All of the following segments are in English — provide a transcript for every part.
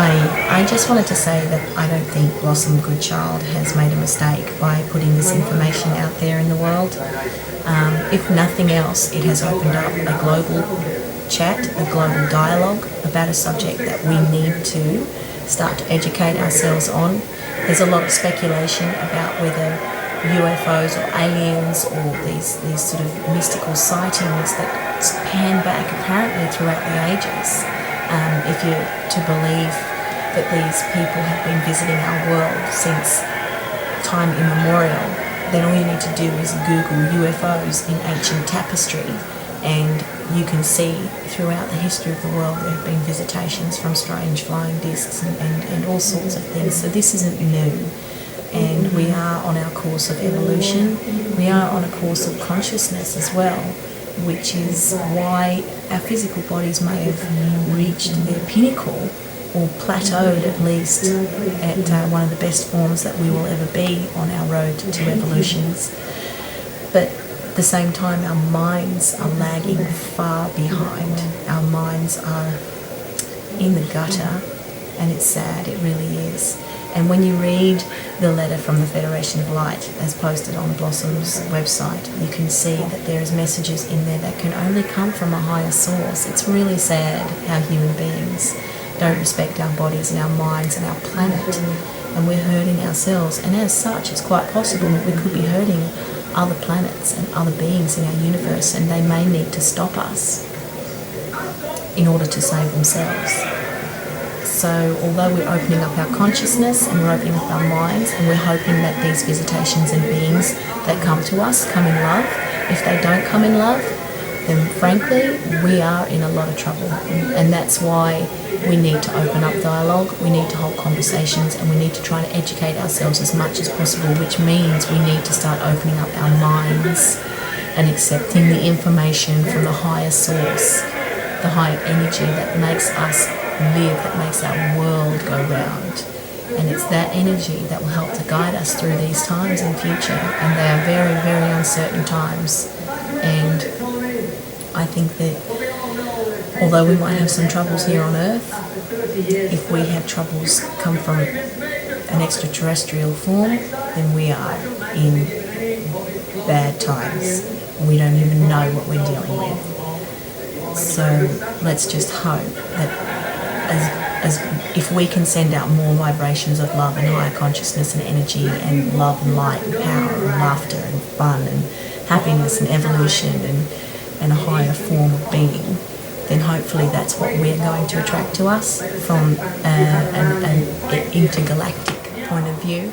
I just wanted to say that I don't think Blossom Goodchild has made a mistake by putting this information out there in the world. If nothing else, it has opened up a global chat, a global dialogue about a subject that we need to start to educate ourselves on. There's a lot of speculation about whether UFOs or aliens or these sort of mystical sightings that pan back apparently throughout the ages. If you're to believe that these people have been visiting our world since time immemorial, then all you need to do is Google UFOs in ancient tapestry, and you can see throughout the history of the world there have been visitations from strange flying discs and all sorts of things. So this isn't new, and we are on our course of evolution. We are on a course of consciousness as well, which is why our physical bodies may have reached their pinnacle or plateaued at least at one of the best forms that we will ever be on our road to evolutions. But at the same time, our minds are lagging far behind. Our minds are in the gutter, and it's sad, it really is. And when you read the letter from the Federation of Light as posted on Blossom's website, you can see that there is messages in there that can only come from a higher source. It's really sad how human beings don't respect our bodies and our minds and our planet, and we're hurting ourselves. And as such, it's quite possible that we could be hurting other planets and other beings in our universe, and they may need to stop us in order to save themselves. So although we're opening up our consciousness and we're opening up our minds, and we're hoping that these visitations and beings that come to us come in love, if they don't come in love, then frankly we are in a lot of trouble. And that's why we need to open up dialogue, we need to hold conversations, and we need to try to educate ourselves as much as possible, which means we need to start opening up our minds and accepting the information from the higher source, the higher energy that makes us live, that makes our world go round. And it's that energy that will help to guide us through these times in future, and they are very, very uncertain times. And I think that although we might have some troubles here on Earth, if we have troubles come from an extraterrestrial form, then we are in bad times. We don't even know what we're dealing with. So let's just hope that as if we can send out more vibrations of love and higher consciousness and energy and love and light and power and laughter and fun and happiness and evolution and a higher form of being, then hopefully that's what we're going to attract to us from an intergalactic point of view.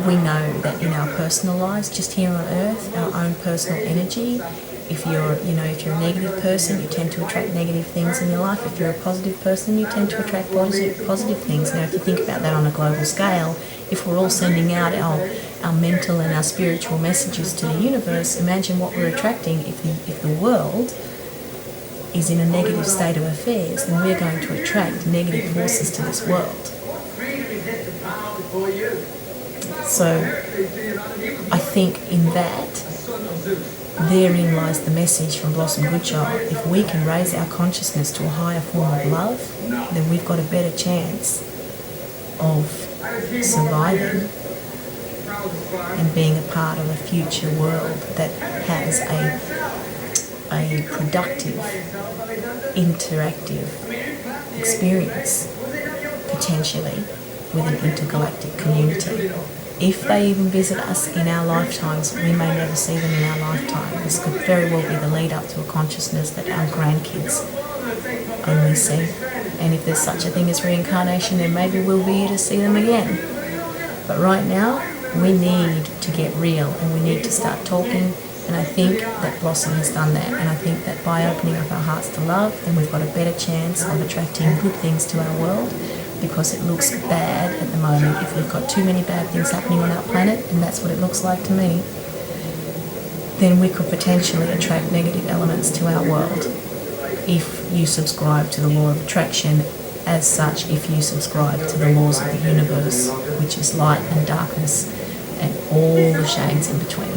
We know that in our personal lives, just here on Earth, our own personal energy, if you're a negative person, you tend to attract negative things in your life. If you're a positive person, you tend to attract positive things. Now, if you think about that on a global scale, if we're all sending out our mental and our spiritual messages to the universe, imagine what we're attracting. If the world is in a negative state of affairs, then we're going to attract negative forces to this world. So I think in that, therein lies the message from Blossom Goodchild. If we can raise our consciousness to a higher form of love, then we've got a better chance of surviving and being a part of a future world that has a productive, interactive experience, potentially, with an intergalactic community. If they even visit us in our lifetimes, we may never see them in our lifetime. This could very well be the lead up to a consciousness that our grandkids only see. And if there's such a thing as reincarnation, then maybe we'll be here to see them again. But right now, we need to get real and we need to start talking. And I think that Blossom has done that. And I think that by opening up our hearts to love, then we've got a better chance of attracting good things to our world. Because it looks bad at the moment. If we've got too many bad things happening on our planet, and that's what it looks like to me, then we could potentially attract negative elements to our world. If you subscribe to the law of attraction, as such, if you subscribe to the laws of the universe, which is light and darkness and all the shades in between.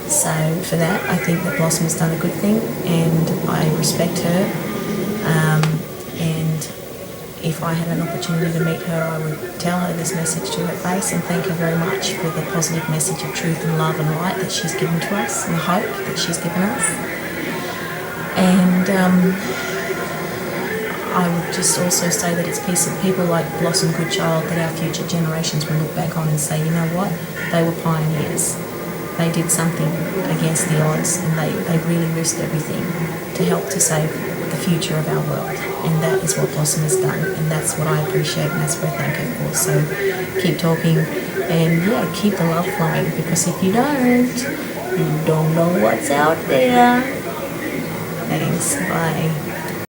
So for that, I think that Blossom has done a good thing, and I respect her. And if I had an opportunity to meet her, I would tell her this message to her face and thank her very much for the positive message of truth and love and light that she's given to us and hope that she's given us. And I would just also say that it's people like Blossom Goodchild that our future generations will look back on and say, you know what, they were pioneers. They did something against the odds, and they really risked everything to help to save the future of our world. And that is what Blossom has done, and that's what I appreciate, and that's what I thank her for. So keep talking, and keep the love flowing, because if you don't know what's out there. Thanks, bye.